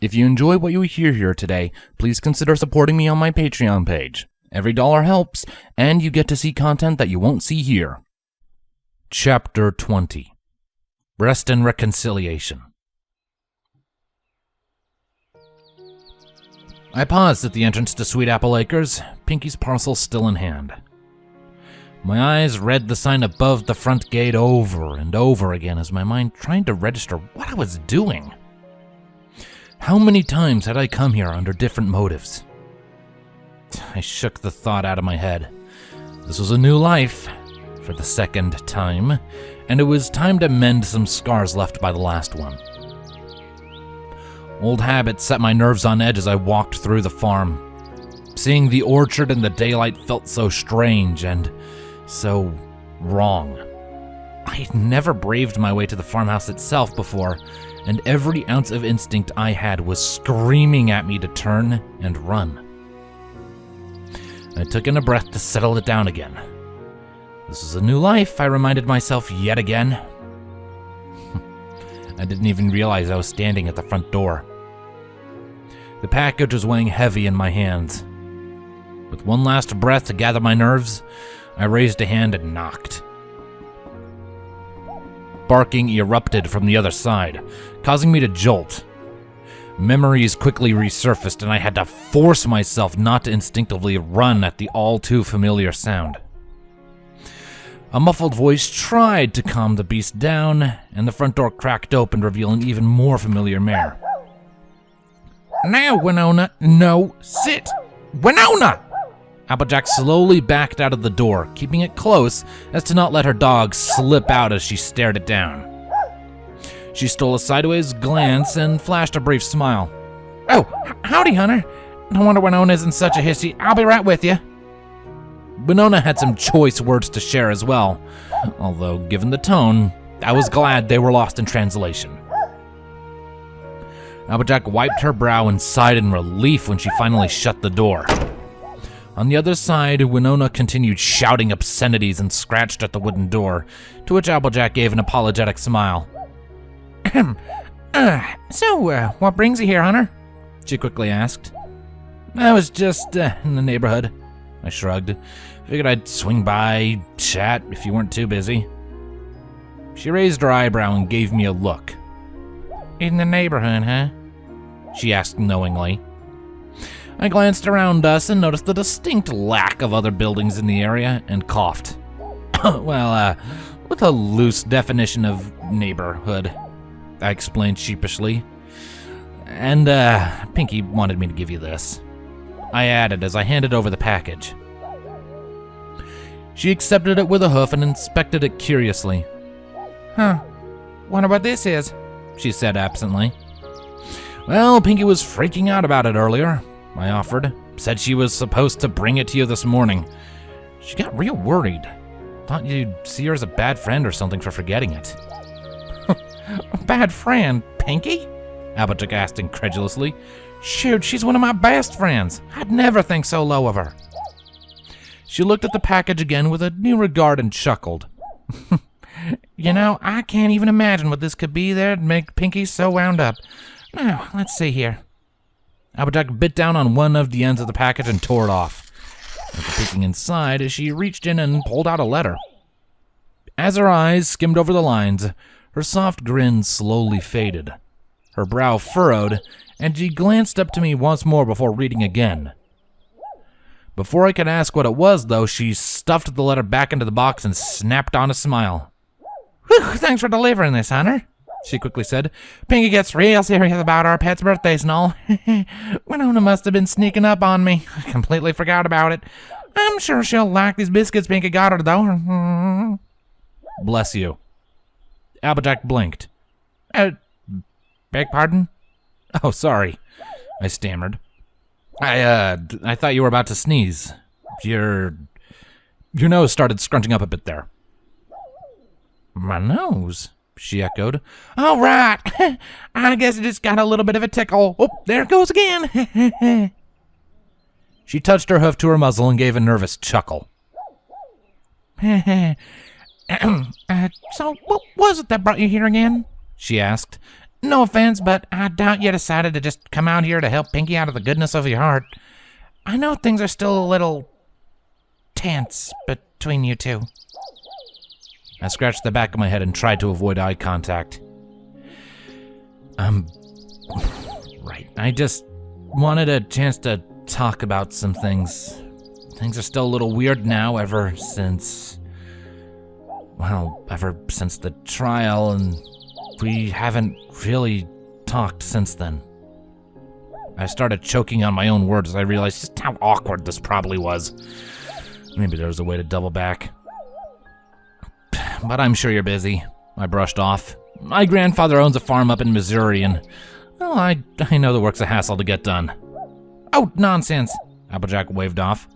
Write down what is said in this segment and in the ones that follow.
If you enjoy what you hear here today, please consider supporting me on my Patreon page. Every dollar helps, and you get to see content that you won't see here. Chapter 20. Rest and Reconciliation. I paused at the entrance to Sweet Apple Acres, Pinkie's parcel still in hand. My eyes read the sign above the front gate over and over again as my mind tried to register what I was doing. How many times had I come here under different motives? I shook the thought out of my head. This was a new life, for the second time, and it was time to mend some scars left by the last one. Old habits set my nerves on edge as I walked through the farm. Seeing the orchard in the daylight felt so strange and so wrong. I had never braved my way to the farmhouse itself before, and every ounce of instinct I had was screaming at me to turn and run. I took in a breath to settle it down again. This is a new life, I reminded myself yet again. I didn't even realize I was standing at the front door. The package was weighing heavy in my hands. With one last breath to gather my nerves, I raised a hand and knocked. Barking erupted from the other side, causing me to jolt. Memories quickly resurfaced, and I had to force myself not to instinctively run at the all-too-familiar sound. A muffled voice tried to calm the beast down, and the front door cracked open, revealing even more familiar mare. "Now, Winona, no, sit! Winona!" Applejack slowly backed out of the door, keeping it close as to not let her dog slip out as she stared it down. She stole a sideways glance and flashed a brief smile. "Oh, howdy, Hunter. No wonder Winona isn't such a hissy. I'll be right with you." Winona had some choice words to share as well, although given the tone, I was glad they were lost in translation. Applejack wiped her brow and sighed in relief when she finally shut the door. On the other side, Winona continued shouting obscenities and scratched at the wooden door, to which Applejack gave an apologetic smile. So, what brings you here, Hunter?" she quickly asked. "I was just in the neighborhood," I shrugged. "Figured I'd swing by, chat, if you weren't too busy." She raised her eyebrow and gave me a look. "In the neighborhood, huh?" she asked knowingly. I glanced around us and noticed the distinct lack of other buildings in the area and coughed. Well, with a loose definition of neighborhood, I explained sheepishly. "And, Pinkie wanted me to give you this," I added as I handed over the package. She accepted it with a hoof and inspected it curiously. "Huh, wonder what this is," she said absently. "Well, Pinkie was freaking out about it earlier," I offered. "Said she was supposed to bring it to you this morning. She got real worried. Thought you'd see her as a bad friend or something for forgetting it." "A bad friend, Pinkie?" Applejack asked incredulously. "Shoot, she's one of my best friends. I'd never think so low of her." She looked at the package again with a new regard and chuckled. "You know, I can't even imagine what this could be there to make Pinkie so wound up. Now, let's see here." Applejack bit down on one of the ends of the package and tore it off. After peeking inside, she reached in and pulled out a letter. As her eyes skimmed over the lines, her soft grin slowly faded. Her brow furrowed, and she glanced up to me once more before reading again. Before I could ask what it was, though, she stuffed the letter back into the box and snapped on a smile. "Whew, thanks for delivering this, Hunter," she quickly said. "Pinkie gets real serious about our pets' birthdays and all. Winona must have been sneaking up on me. I completely forgot about it. I'm sure she'll like these biscuits Pinkie got her, though." "Bless you." Applejack blinked. Beg pardon?" "Oh, sorry," I stammered. I thought you were about to sneeze. Your nose started scrunching up a bit there." "My nose?" she echoed. "All right. I guess it just got a little bit of a tickle. Oh, there it goes again." She touched her hoof to her muzzle and gave a nervous chuckle. "So what was it that brought you here again?" she asked. No offense, but I doubt you decided to just come out here to help Pinkie out of the goodness of your heart. I know things are still a little tense between you two. I scratched the back of my head and tried to avoid eye contact. Right. I just wanted a chance to talk about some things. Things are still a little weird now ever since the trial, and we haven't really talked since then. I started choking on my own words as I realized just how awkward this probably was. Maybe there was a way to double back. But I'm sure you're busy. I brushed off. My grandfather owns a farm up in Missouri, and, well, I know the work's a hassle to get done. Oh, nonsense, Applejack waved off.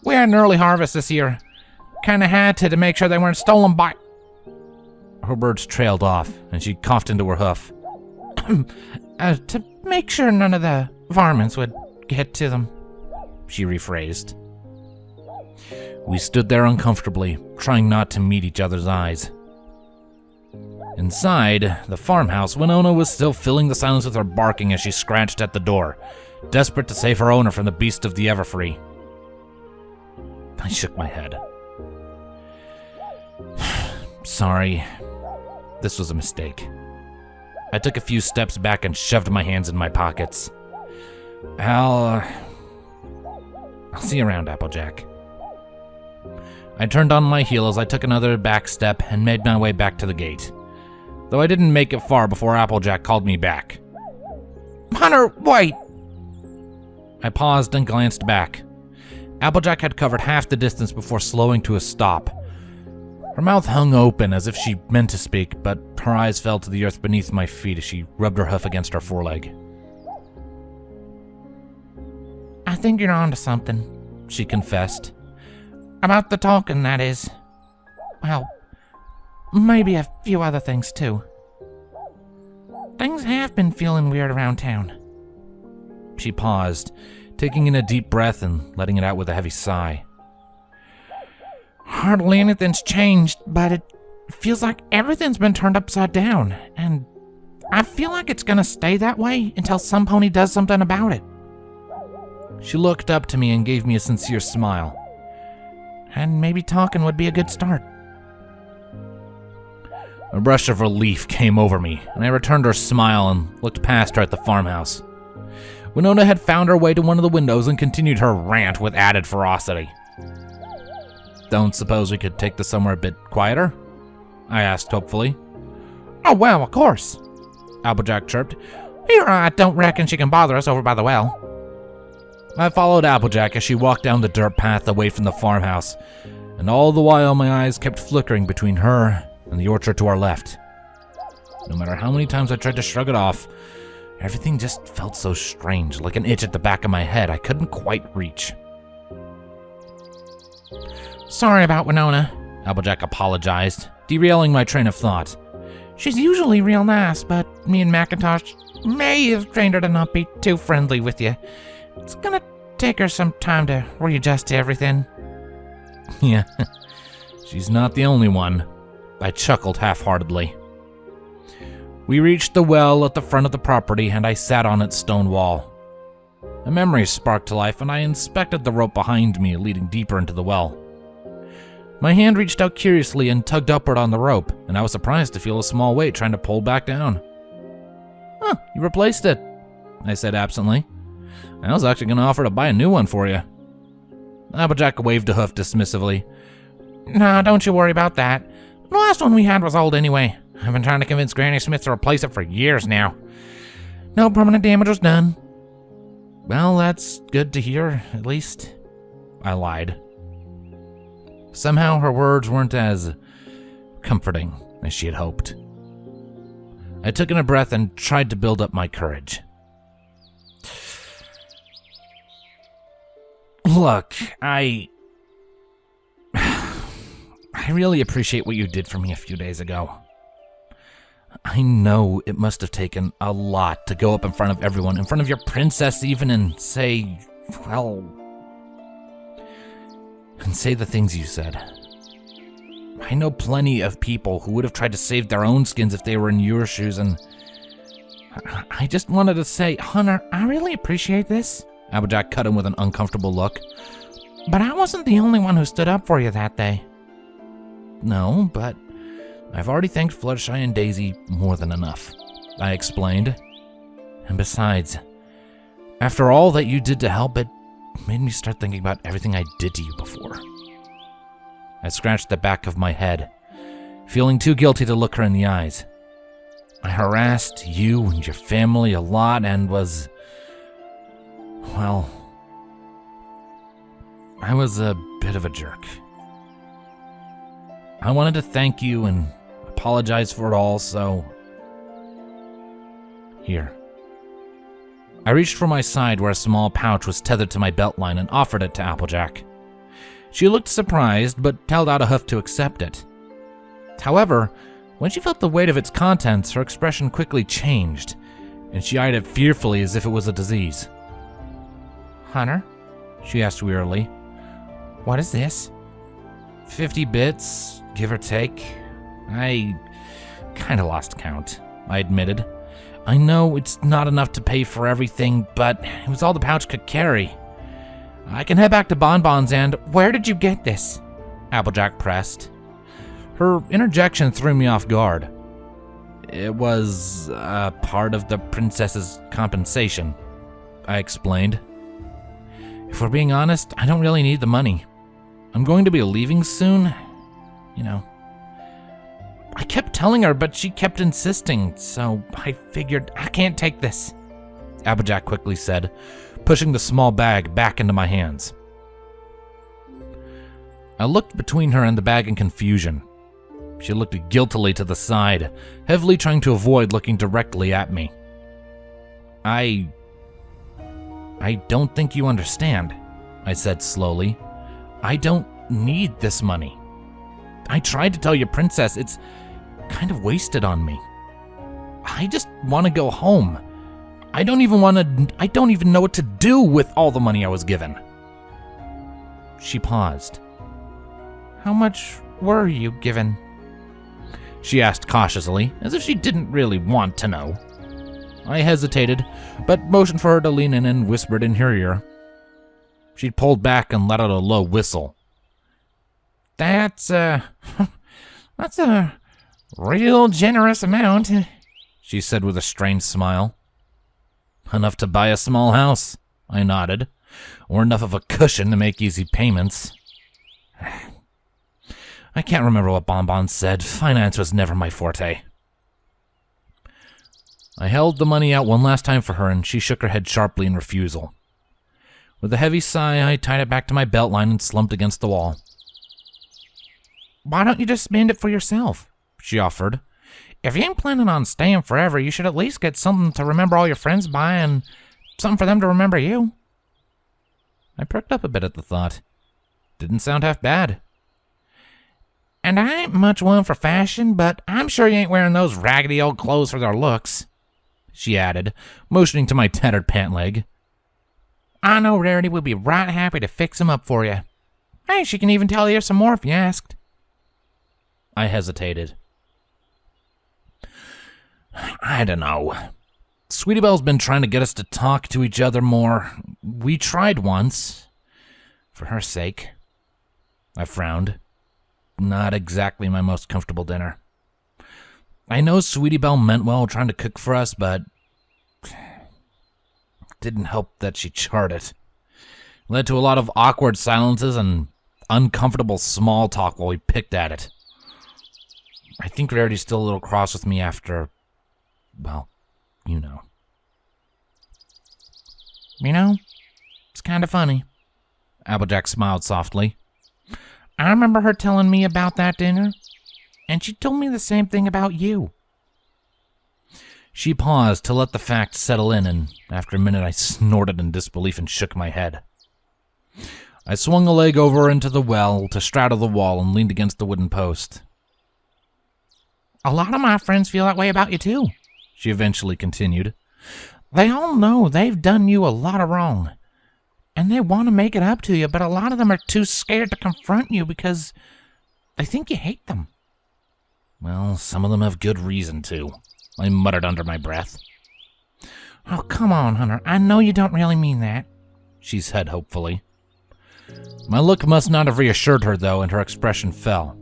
We had an early harvest this year. Kinda had to make sure they weren't stolen by... Her words trailed off, and she coughed into her hoof. To make sure none of the varmints would get to them, she rephrased. We stood there uncomfortably, trying not to meet each other's eyes. Inside the farmhouse, Winona was still filling the silence with her barking as she scratched at the door, desperate to save her owner from the beast of the Everfree. I shook my head. Sorry. This was a mistake. I took a few steps back and shoved my hands in my pockets. I'll see you around, Applejack. I turned on my heel as I took another back step and made my way back to the gate. Though I didn't make it far before Applejack called me back. Hunter, wait! I paused and glanced back. Applejack had covered half the distance before slowing to a stop. Her mouth hung open as if she meant to speak, but her eyes fell to the earth beneath my feet as she rubbed her hoof against her foreleg. I think you're onto something, she confessed. About the talking, that is. Well, maybe a few other things too. Things have been feeling weird around town. She paused, taking in a deep breath and letting it out with a heavy sigh. Hardly anything's changed, but it feels like everything's been turned upside down, and I feel like it's gonna stay that way until some pony does something about it. She looked up to me and gave me a sincere smile. And maybe talking would be a good start. A rush of relief came over me, and I returned her smile and looked past her at the farmhouse. Winona had found her way to one of the windows and continued her rant with added ferocity. Don't suppose we could take this somewhere a bit quieter? I asked hopefully. Oh, well, of course, Applejack chirped. Here, I don't reckon she can bother us over by the well. I followed Applejack as she walked down the dirt path away from the farmhouse, and all the while my eyes kept flickering between her and the orchard to our left. No matter how many times I tried to shrug it off, everything just felt so strange, like an itch at the back of my head I couldn't quite reach. Sorry about Winona, Applejack apologized, derailing my train of thought. She's usually real nice, but me and Macintosh may have trained her to not be too friendly with you. It's gonna take her some time to readjust to everything. Yeah, she's not the only one. I chuckled half-heartedly. We reached the well at the front of the property, and I sat on its stone wall. A memory sparked to life, and I inspected the rope behind me, leading deeper into the well. My hand reached out curiously and tugged upward on the rope, and I was surprised to feel a small weight trying to pull back down. Huh, you replaced it, I said absently. I was actually going to offer to buy a new one for you. Applejack waved a hoof dismissively. No, don't you worry about that. The last one we had was old anyway. I've been trying to convince Granny Smith to replace it for years now. No permanent damage was done. Well, that's good to hear, at least. I lied. Somehow her words weren't as comforting as she had hoped. I took in a breath and tried to build up my courage. Look, I really appreciate what you did for me a few days ago. I know it must have taken a lot to go up in front of everyone, in front of your princess even, and say the things you said. I know plenty of people who would have tried to save their own skins if they were in your shoes, and I just wanted to say, Hunter, I really appreciate this. Applejack cut him with an uncomfortable look. But I wasn't the only one who stood up for you that day. No, but I've already thanked Fluttershy and Daisy more than enough, I explained. And besides, after all that you did to help, it made me start thinking about everything I did to you before. I scratched the back of my head, feeling too guilty to look her in the eyes. I harassed you and your family a lot and was, well, I was a bit of a jerk. I wanted to thank you and apologize for it all, so here. I reached for my side where a small pouch was tethered to my belt line and offered it to Applejack. She looked surprised, but held out a hoof to accept it. However, when she felt the weight of its contents, her expression quickly changed, and she eyed it fearfully as if it was a disease. Hunter? She asked wearily. What is this? 50 bits, give or take. I kinda lost count, I admitted. I know it's not enough to pay for everything, but it was all the pouch could carry. I can head back to Bonbons and— Where did you get this? Applejack pressed. Her interjection threw me off guard. It was part of the princess's compensation, I explained. If we're being honest, I don't really need the money. I'm going to be leaving soon. You know. I kept telling her, but she kept insisting, so I figured I can't take this, Applejack quickly said, pushing the small bag back into my hands. I looked between her and the bag in confusion. She looked guiltily to the side, heavily trying to avoid looking directly at me. I don't think you understand, I said slowly. I don't need this money. I tried to tell your princess it's kind of wasted on me. I just want to go home. I don't even know what to do with all the money I was given. She paused. How much were you given? She asked cautiously, as if she didn't really want to know. I hesitated, but motioned for her to lean in and whispered in her ear. She pulled back and let out a low whistle. That's a real generous amount, she said with a strange smile. Enough to buy a small house, I nodded, or enough of a cushion to make easy payments. I can't remember what Bonbon said. Finance was never my forte. I held the money out one last time for her, and she shook her head sharply in refusal. With a heavy sigh, I tied it back to my belt line and slumped against the wall. Why don't you just spend it for yourself? She offered. If you ain't planning on staying forever, you should at least get something to remember all your friends by and something for them to remember you. I perked up a bit at the thought. Didn't sound half bad. And I ain't much one for fashion, but I'm sure you ain't wearing those raggedy old clothes for their looks, she added, motioning to my tattered pant leg. I know Rarity would be right happy to fix them up for you. Hey, she can even tell you some more if you asked. I hesitated. I don't know. Sweetie Belle's been trying to get us to talk to each other more. We tried once. For her sake. I frowned. Not exactly my most comfortable dinner. I know Sweetie Belle meant well trying to cook for us, but it didn't help that she charred it. Led to a lot of awkward silences and uncomfortable small talk while we picked at it. I think Rarity's still a little cross with me after, well, you know. You know, it's kind of funny. Applejack smiled softly. I remember her telling me about that dinner, and she told me the same thing about you. She paused to let the fact settle in, and after a minute I snorted in disbelief and shook my head. I swung a leg over into the well to straddle the wall and leaned against the wooden post. A lot of my friends feel that way about you too, she eventually continued. They all know they've done you a lot of wrong, and they want to make it up to you, but a lot of them are too scared to confront you because they think you hate them. Well, some of them have good reason to, I muttered under my breath. Oh, come on, Hunter. I know you don't really mean that, she said hopefully. My look must not have reassured her, though, and her expression fell.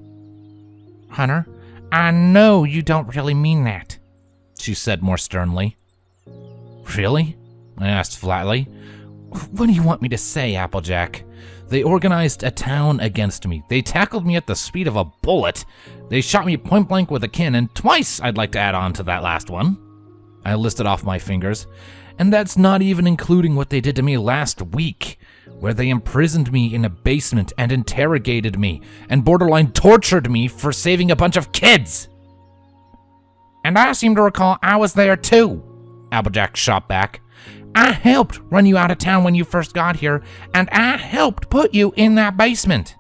Hunter, I know you don't really mean that, she said more sternly. Really? I asked flatly. What do you want me to say, Applejack? They organized a town against me. They tackled me at the speed of a bullet. They shot me point blank with a cannon, twice, I'd like to add on to that last one. I listed off my fingers, and that's not even including what they did to me last week, where they imprisoned me in a basement and interrogated me and borderline tortured me for saving a bunch of kids. And I seem to recall I was there too, Applejack shot back. I helped run you out of town when you first got here, and I helped put you in that basement.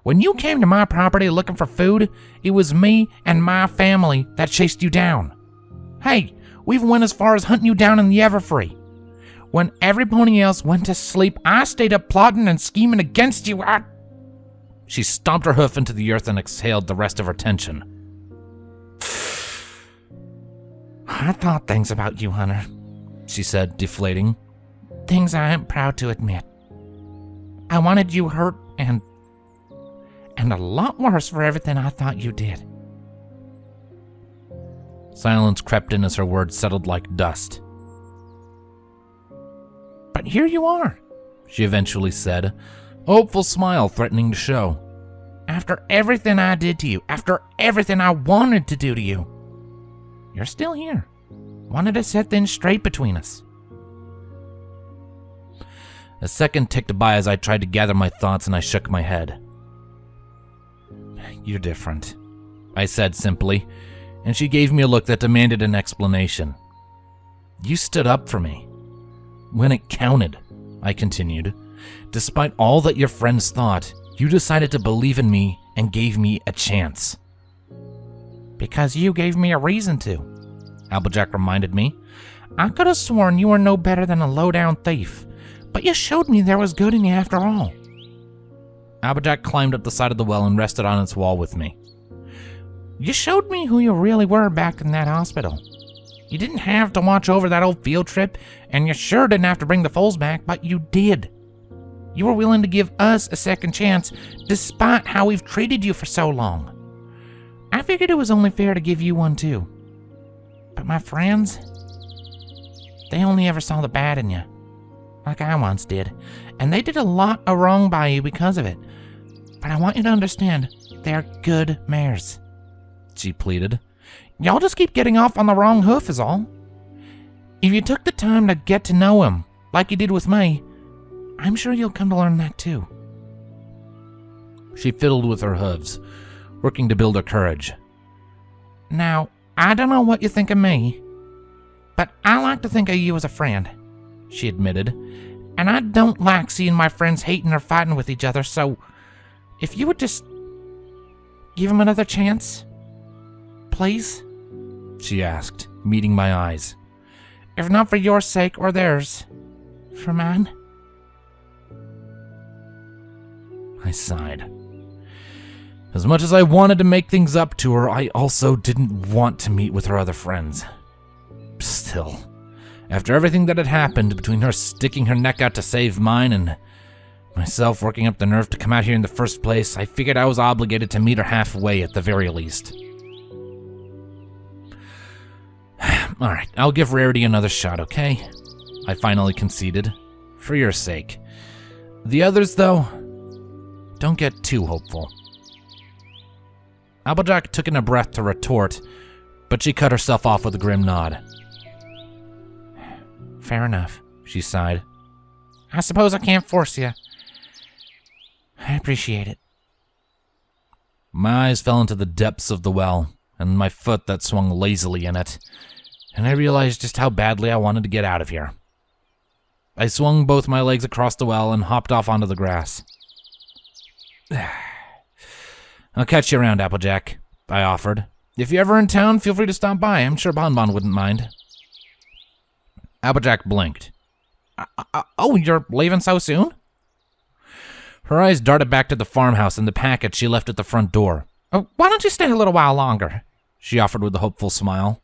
When you came to my property looking for food, it was me and my family that chased you down. Hey, we even went as far as hunting you down in the Everfree. When everybody else went to sleep, I stayed up plotting and scheming against you. She stomped her hoof into the earth and exhaled the rest of her tension. I thought things about you, Hunter, she said, deflating. Things I am proud to admit. I wanted you hurt and a lot worse for everything I thought you did. Silence crept in as her words settled like dust. But here you are, she eventually said, a hopeful smile threatening to show. After everything I did to you, after everything I wanted to do to you, you're still here. Wanted to set things straight between us. A second ticked by as I tried to gather my thoughts and I shook my head. You're different, I said simply, and she gave me a look that demanded an explanation. You stood up for me. When it counted, I continued. Despite all that your friends thought, you decided to believe in me and gave me a chance. Because you gave me a reason to, Applejack reminded me. I could have sworn you were no better than a low-down thief, but you showed me there was good in you after all. Applejack climbed up the side of the well and rested on its wall with me. You showed me who you really were back in that hospital. You didn't have to watch over that old field trip, and you sure didn't have to bring the foals back, but you did. You were willing to give us a second chance, despite how we've treated you for so long. I figured it was only fair to give you one too. But my friends, they only ever saw the bad in you, like I once did, and they did a lot of wrong by you because of it. But I want you to understand, they're good mares, she pleaded. Y'all just keep getting off on the wrong hoof is all. If you took the time to get to know him, like you did with me, I'm sure you'll come to learn that too. She fiddled with her hooves, working to build her courage. Now, I don't know what you think of me, but I like to think of you as a friend, she admitted, and I don't like seeing my friends hating or fighting with each other, so if you would just give him another chance, please, she asked, meeting my eyes. If not for your sake or theirs, for mine. I sighed. As much as I wanted to make things up to her, I also didn't want to meet with her other friends. Still, after everything that had happened, between her sticking her neck out to save mine and myself working up the nerve to come out here in the first place, I figured I was obligated to meet her halfway at the very least. Alright, I'll give Rarity another shot, okay? I finally conceded. For your sake. The others, though, don't get too hopeful. Applejack took in a breath to retort, but she cut herself off with a grim nod. Fair enough, she sighed. I suppose I can't force you. I appreciate it. My eyes fell into the depths of the well, and my foot that swung lazily in it, and I realized just how badly I wanted to get out of here. I swung both my legs across the well and hopped off onto the grass. I'll catch you around, Applejack, I offered. If you're ever in town, feel free to stop by. I'm sure Bonbon wouldn't mind. Applejack blinked. Oh, you're leaving so soon? Her eyes darted back to the farmhouse and the package she left at the front door. Why don't you stay a little while longer? She offered with a hopeful smile.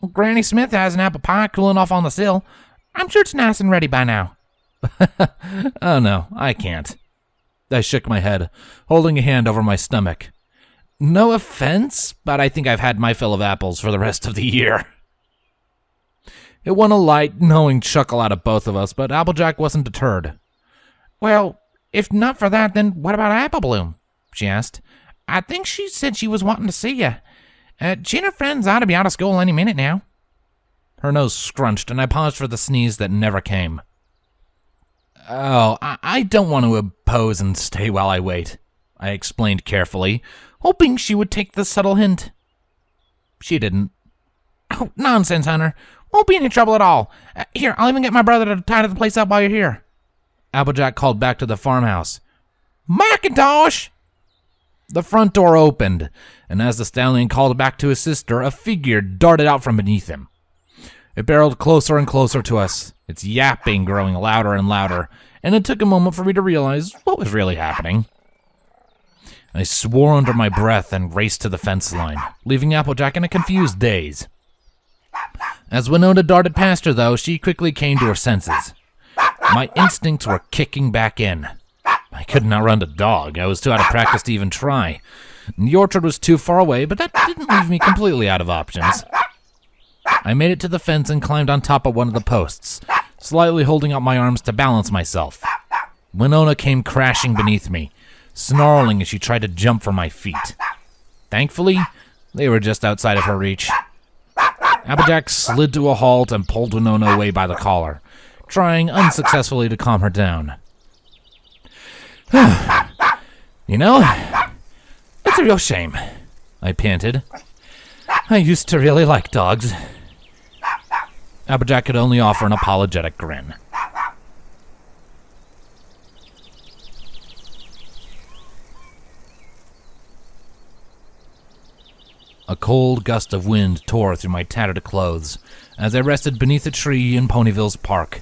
Well, Granny Smith has an apple pie cooling off on the sill. I'm sure it's nice and ready by now. Oh no, I can't. I shook my head, holding a hand over my stomach. No offense, but I think I've had my fill of apples for the rest of the year. It won a light, knowing chuckle out of both of us, but Applejack wasn't deterred. Well, if not for that, then what about Apple Bloom? She asked. I think she said she was wanting to see you. She and her friends ought to be out of school any minute now. Her nose scrunched, and I paused for the sneeze that never came. Oh, I don't want to oppose and stay while I wait, I explained carefully, hoping she would take the subtle hint. She didn't. Oh, nonsense, Hunter. Won't be any trouble at all. Here, I'll even get my brother to tie the place up while you're here. Applejack called back to the farmhouse. Macintosh! The front door opened, and as the stallion called back to his sister, a figure darted out from beneath him. It barreled closer and closer to us, its yapping growing louder and louder, and it took a moment for me to realize what was really happening. I swore under my breath and raced to the fence line, leaving Applejack in a confused daze. As Winona darted past her, though, she quickly came to her senses. My instincts were kicking back in. I couldn't outrun the dog. I was too out of practice to even try. The orchard was too far away, but that didn't leave me completely out of options. I made it to the fence and climbed on top of one of the posts, slightly holding up my arms to balance myself. Winona came crashing beneath me, snarling as she tried to jump for my feet. Thankfully, they were just outside of her reach. Applejack slid to a halt and pulled Winona away by the collar, trying unsuccessfully to calm her down. You know, it's a real shame, I panted. I used to really like dogs. Applejack could only offer an apologetic grin. A cold gust of wind tore through my tattered clothes as I rested beneath a tree in Ponyville's park.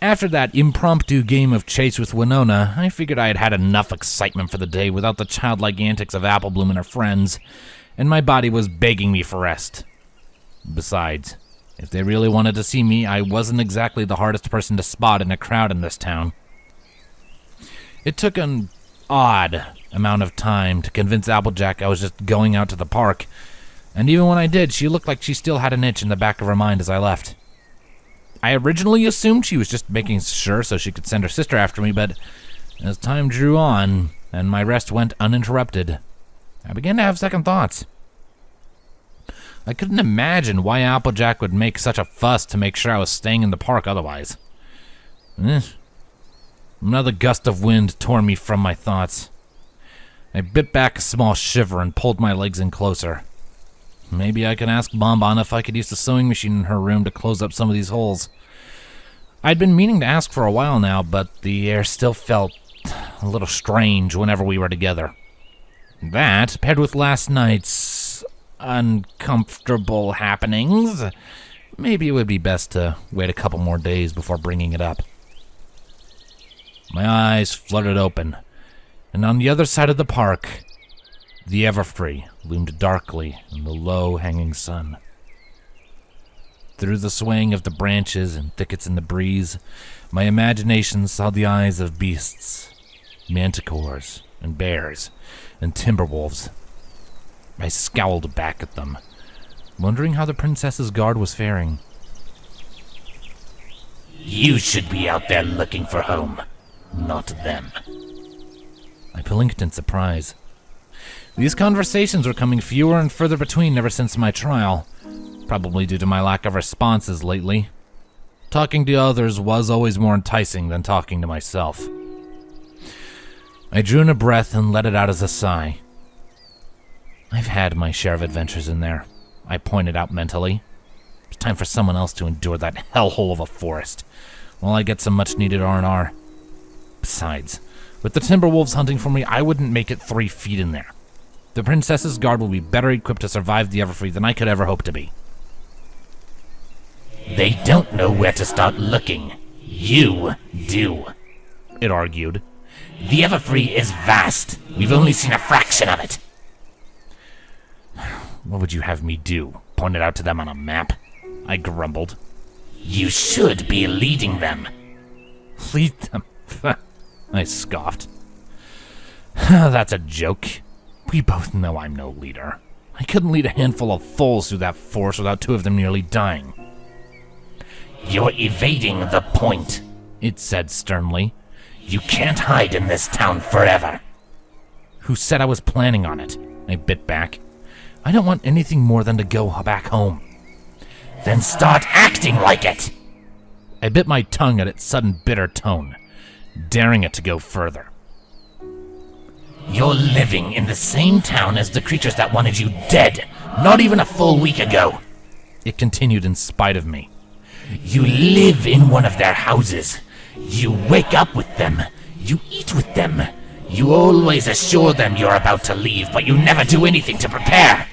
After that impromptu game of chase with Winona, I figured I had had enough excitement for the day without the childlike antics of Apple Bloom and her friends, and my body was begging me for rest. Besides, if they really wanted to see me, I wasn't exactly the hardest person to spot in a crowd in this town. It took an odd amount of time to convince Applejack I was just going out to the park, and even when I did, she looked like she still had an itch in the back of her mind as I left. I originally assumed she was just making sure so she could send her sister after me, but as time drew on and my rest went uninterrupted, I began to have second thoughts. I couldn't imagine why Applejack would make such a fuss to make sure I was staying in the park otherwise. Another gust of wind tore me from my thoughts. I bit back a small shiver and pulled my legs in closer. Maybe I could ask Bonbon if I could use the sewing machine in her room to close up some of these holes. I'd been meaning to ask for a while now, but the air still felt a little strange whenever we were together. That, paired with last night's uncomfortable happenings, maybe it would be best to wait a couple more days before bringing it up. My eyes fluttered open, and on the other side of the park, the Everfree loomed darkly in the low-hanging sun. Through the swaying of the branches and thickets in the breeze, my imagination saw the eyes of beasts, manticores and bears and timberwolves. I scowled back at them, wondering how the princess's guard was faring. You should be out there looking for home, not them. I blinked in surprise. These conversations were coming fewer and further between ever since my trial, probably due to my lack of responses lately. Talking to others was always more enticing than talking to myself. I drew in a breath and let it out as a sigh. I've had my share of adventures in there, I pointed out mentally. It's time for someone else to endure that hellhole of a forest, while I get some much-needed R&R. Besides, with the Timberwolves hunting for me, I wouldn't make it 3 feet in there. The princess's guard will be better equipped to survive the Everfree than I could ever hope to be. They don't know where to start looking. You do, it argued. The Everfree is vast. We've only seen a fraction of it. What would you have me do? point it out to them on a map, I grumbled. You should be leading them. Lead them? I scoffed. That's a joke. We both know I'm no leader. I couldn't lead a handful of foals through that forest without 2 of them nearly dying. You're evading the point, it said sternly. You can't hide in this town forever. Who said I was planning on it? I bit back. I don't want anything more than to go back home. Then start acting like it. I bit my tongue at its sudden bitter tone, daring it to go further. You're living in the same town as the creatures that wanted you dead, not even a full week ago. It continued in spite of me. You live in one of their houses. You wake up with them. You eat with them. You always assure them you're about to leave, but you never do anything to prepare.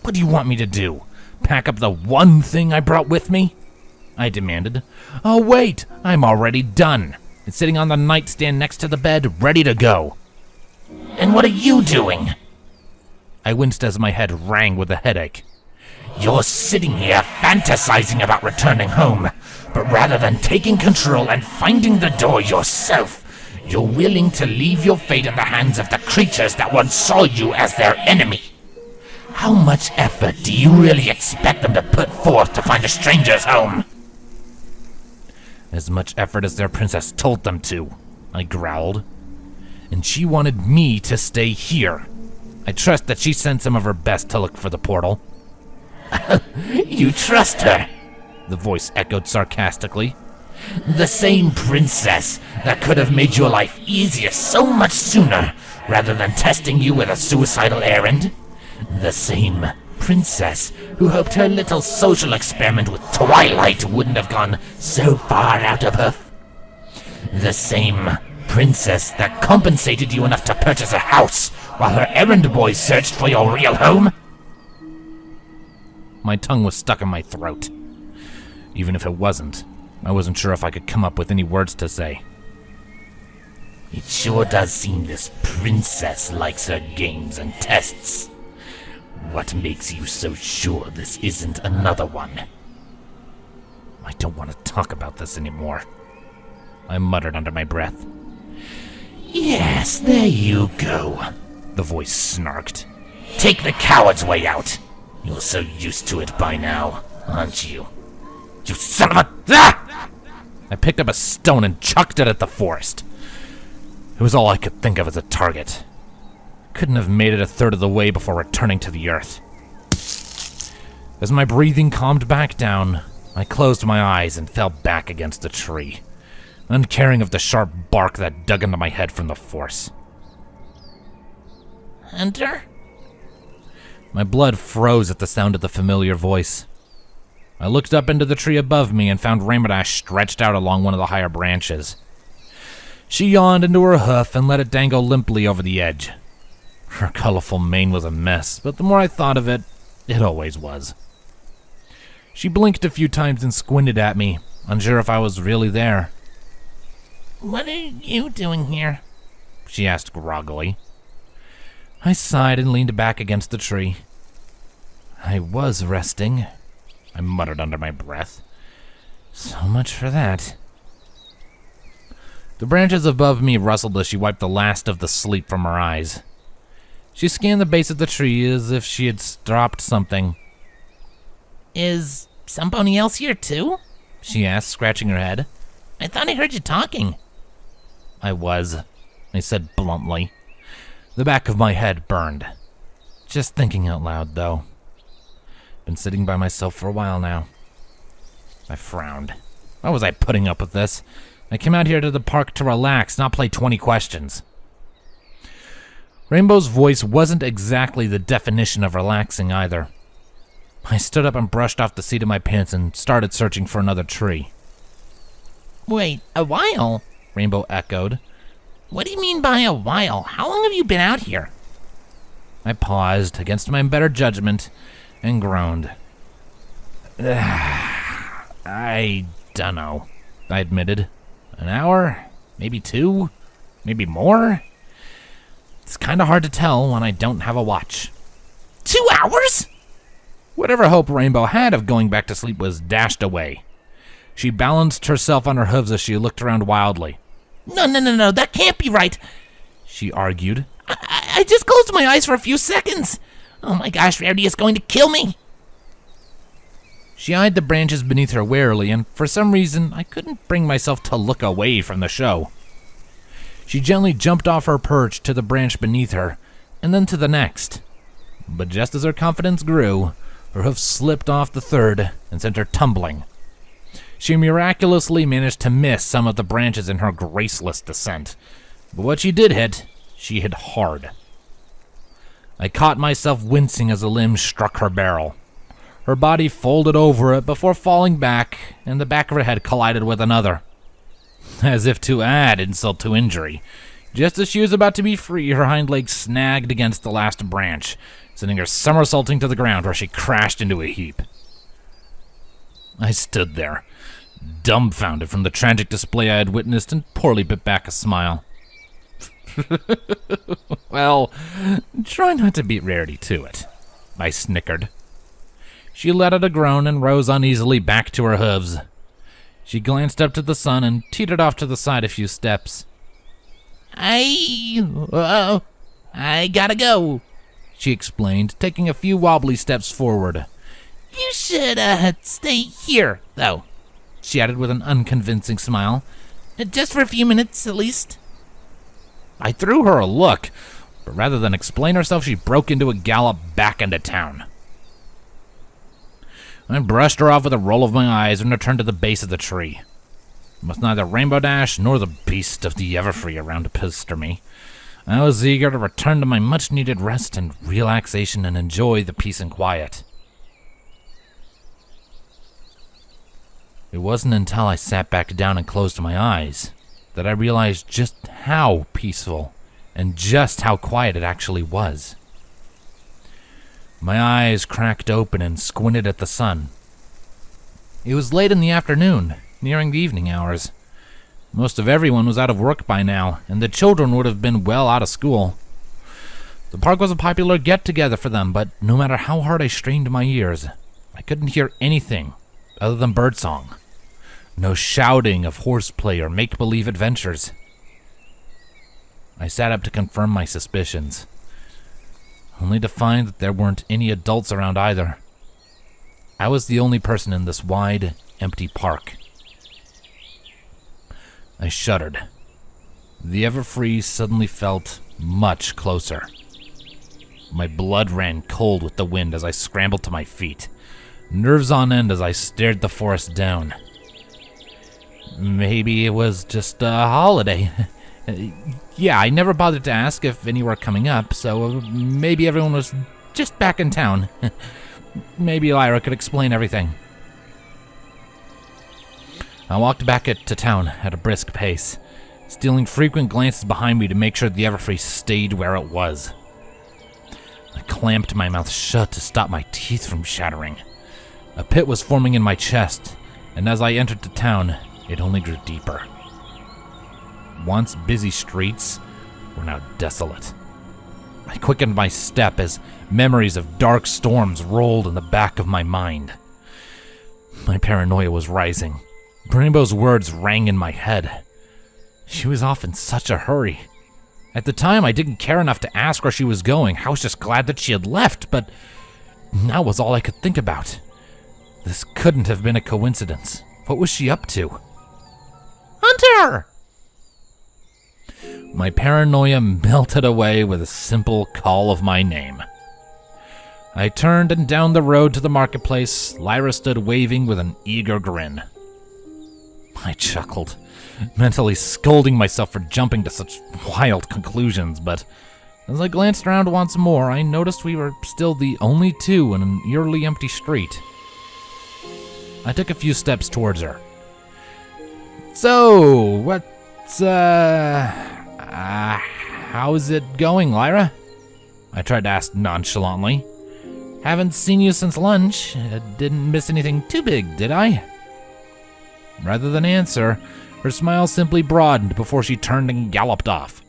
What do you want me to do? Pack up the one thing I brought with me? I demanded. Oh, wait, I'm already done. It's sitting on the nightstand next to the bed, ready to go. And what are you doing? I winced as my head rang with a headache. You're sitting here fantasizing about returning home, but rather than taking control and finding the door yourself, you're willing to leave your fate in the hands of the creatures that once saw you as their enemy. How much effort do you really expect them to put forth to find a stranger's home? As much effort as their princess told them to, I growled. And she wanted me to stay here. I trust that she sent some of her best to look for the portal. You trust her? The voice echoed sarcastically. The same princess that could have made your life easier so much sooner, rather than testing you with a suicidal errand? The same princess who hoped her little social experiment with Twilight wouldn't have gone so far out of her. The same princess that compensated you enough to purchase a house while her errand boy searched for your real home? My tongue was stuck in my throat. Even if it wasn't, I wasn't sure if I could come up with any words to say. It sure does seem this princess likes her games and tests. What makes you so sure this isn't another one? I don't want to talk about this anymore, I muttered under my breath. Yes, there you go, the voice snarked. Take the coward's way out. You're so used to it by now, aren't you? You son of a... Ah! I picked up a stone and chucked it at the forest. It was all I could think of as a target. Couldn't have made it a third of the way before returning to the earth. As my breathing calmed back down, I closed my eyes and fell back against a tree, uncaring of the sharp bark that dug into my head from the force. Hunter? My blood froze at the sound of the familiar voice. I looked up into the tree above me and found Rainbodash stretched out along one of the higher branches. She yawned into her hoof and let it dangle limply over the edge. Her colorful mane was a mess, but the more I thought of it, it always was. She blinked a few times and squinted at me, unsure if I was really there. What are you doing here? She asked groggily. I sighed and leaned back against the tree. I was resting, I muttered under my breath. So much for that. The branches above me rustled as she wiped the last of the sleep from her eyes. She scanned the base of the tree as if she had dropped something. Is somebody else here too? She asked, scratching her head. I thought I heard you talking. I was, I said bluntly. The back of my head burned. Just thinking out loud, though. Been sitting by myself for a while now. I frowned. Why was I putting up with this? I came out here to the park to relax, not play 20 questions. Rainbow's voice wasn't exactly the definition of relaxing either. I stood up and brushed off the seat of my pants and started searching for another tree. Wait, a while? Rainbow echoed. What do you mean by a while? How long have you been out here? I paused against my better judgment and groaned. I dunno, I admitted. An hour? Maybe 2? Maybe more? It's kinda hard to tell when I don't have a watch. 2 hours? Whatever hope Rainbow had of going back to sleep was dashed away. She balanced herself on her hooves as she looked around wildly. No, that can't be right, she argued. I just closed my eyes for a few seconds. Oh my gosh, Rarity is going to kill me. She eyed the branches beneath her warily, and for some reason, I couldn't bring myself to look away from the show. She gently jumped off her perch to the branch beneath her, and then to the next. But just as her confidence grew, her hoof slipped off the third and sent her tumbling. She miraculously managed to miss some of the branches in her graceless descent, but what she did hit, she hit hard. I caught myself wincing as a limb struck her barrel. Her body folded over it before falling back, and the back of her head collided with another. As if to add insult to injury, just as she was about to be free, her hind leg snagged against the last branch, sending her somersaulting to the ground where she crashed into a heap. I stood there, dumbfounded from the tragic display I had witnessed, and poorly bit back a smile. Well, try not to beat Rarity to it, I snickered. She let out a groan and rose uneasily back to her hooves. She glanced up to the sun and teetered off to the side a few steps. I gotta go, she explained, taking a few wobbly steps forward. You should, stay here, though, she added with an unconvincing smile. Just for a few minutes, at least. I threw her a look, but rather than explain herself, she broke into a gallop back into town. I brushed her off with a roll of my eyes and returned to the base of the tree. With neither Rainbow Dash nor the beast of the Everfree around to pester me, I was eager to return to my much-needed rest and relaxation and enjoy the peace and quiet. It wasn't until I sat back down and closed my eyes that I realized just how peaceful and just how quiet it actually was. My eyes cracked open and squinted at the sun. It was late in the afternoon, nearing the evening hours. Most of everyone was out of work by now, and the children would have been well out of school. The park was a popular get-together for them, but no matter how hard I strained my ears, I couldn't hear anything other than birdsong. No shouting of horseplay or make-believe adventures. I sat up to confirm my suspicions, only to find that there weren't any adults around either. I was the only person in this wide, empty park. I shuddered. The Everfree suddenly felt much closer. My blood ran cold with the wind as I scrambled to my feet, nerves on end as I stared the forest down. Maybe it was just a holiday. Yeah, I never bothered to ask if any were coming up, so maybe everyone was just back in town. Maybe Lyra could explain everything. I walked back to town at a brisk pace, stealing frequent glances behind me to make sure the Everfree stayed where it was. I clamped my mouth shut to stop my teeth from shattering. A pit was forming in my chest, and as I entered the town, it only grew deeper. Once busy streets were now desolate. I quickened my step as memories of dark storms rolled in the back of my mind. My paranoia was rising. Rainbow's words rang in my head. She was off in such a hurry. At the time, I didn't care enough to ask where she was going. I was just glad that she had left, but that was all I could think about. This couldn't have been a coincidence. What was she up to? Hunter! My paranoia melted away with a simple call of my name. I turned and down the road to the marketplace. Lyra stood waving with an eager grin. I chuckled, mentally scolding myself for jumping to such wild conclusions, but as I glanced around once more, I noticed we were still the only two in an eerily empty street. I took a few steps towards her. So, how's it going, Lyra? I tried to ask nonchalantly. Haven't seen you since lunch. Didn't miss anything too big, did I? Rather than answer, her smile simply broadened before she turned and galloped off.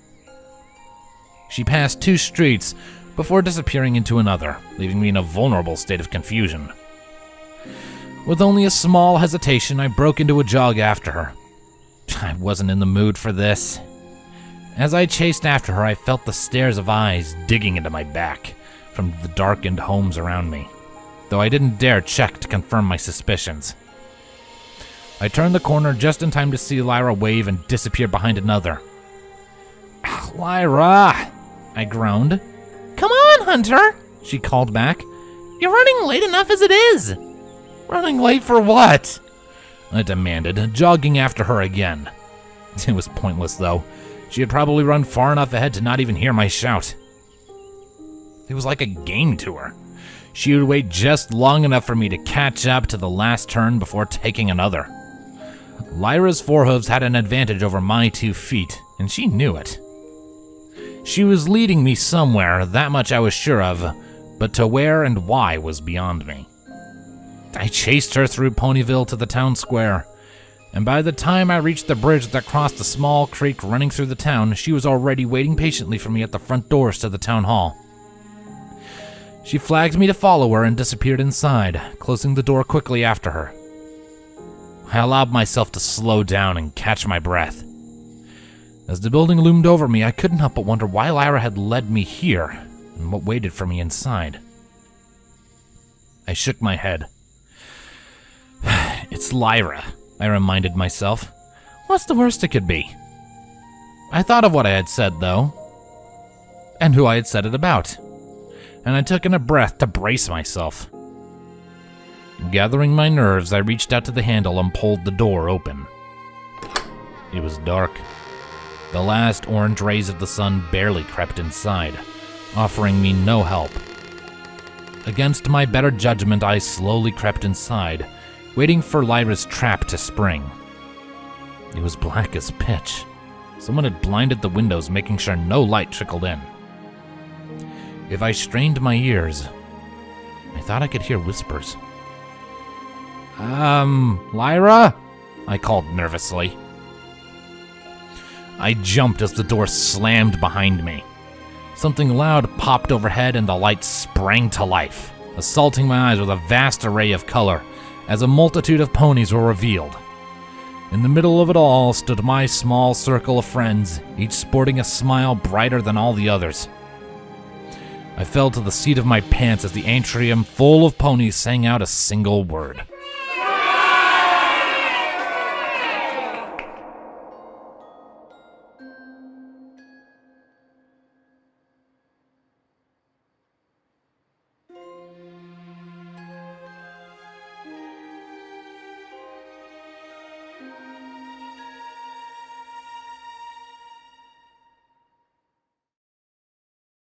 She passed two streets, before disappearing into another, leaving me in a vulnerable state of confusion. With only a small hesitation, I broke into a jog after her. I wasn't in the mood for this. As I chased after her, I felt the stares of eyes digging into my back from the darkened homes around me, though I didn't dare check to confirm my suspicions. I turned the corner just in time to see Lyra wave and disappear behind another. "Lyra!" I groaned. "Come on, Hunter!" she called back. "You're running late enough as it is." "Running late for what?" I demanded, jogging after her again. It was pointless, though. She had probably run far enough ahead to not even hear my shout. It was like a game to her. She would wait just long enough for me to catch up to the last turn before taking another. Lyra's forehooves had an advantage over my 2 feet, and she knew it. She was leading me somewhere, that much I was sure of, but to where and why was beyond me. I chased her through Ponyville to the town square, and by the time I reached the bridge that crossed the small creek running through the town, she was already waiting patiently for me at the front doors to the town hall. She flagged me to follow her and disappeared inside, closing the door quickly after her. I allowed myself to slow down and catch my breath. As the building loomed over me, I couldn't help but wonder why Lyra had led me here and what waited for me inside. I shook my head. It's Lyra, I reminded myself. What's the worst it could be? I thought of what I had said, though, and who I had said it about, and I took in a breath to brace myself. Gathering my nerves, I reached out to the handle and pulled the door open. It was dark. The last orange rays of the sun barely crept inside, offering me no help. Against my better judgment, I slowly crept inside, waiting for Lyra's trap to spring. It was black as pitch. Someone had blinded the windows, making sure no light trickled in. If I strained my ears, I thought I could hear whispers. Lyra?" I called nervously. I jumped as the door slammed behind me. Something loud popped overhead and the lights sprang to life, assaulting my eyes with a vast array of color as a multitude of ponies were revealed. In the middle of it all stood my small circle of friends, each sporting a smile brighter than all the others. I fell to the seat of my pants as the atrium full of ponies sang out a single word.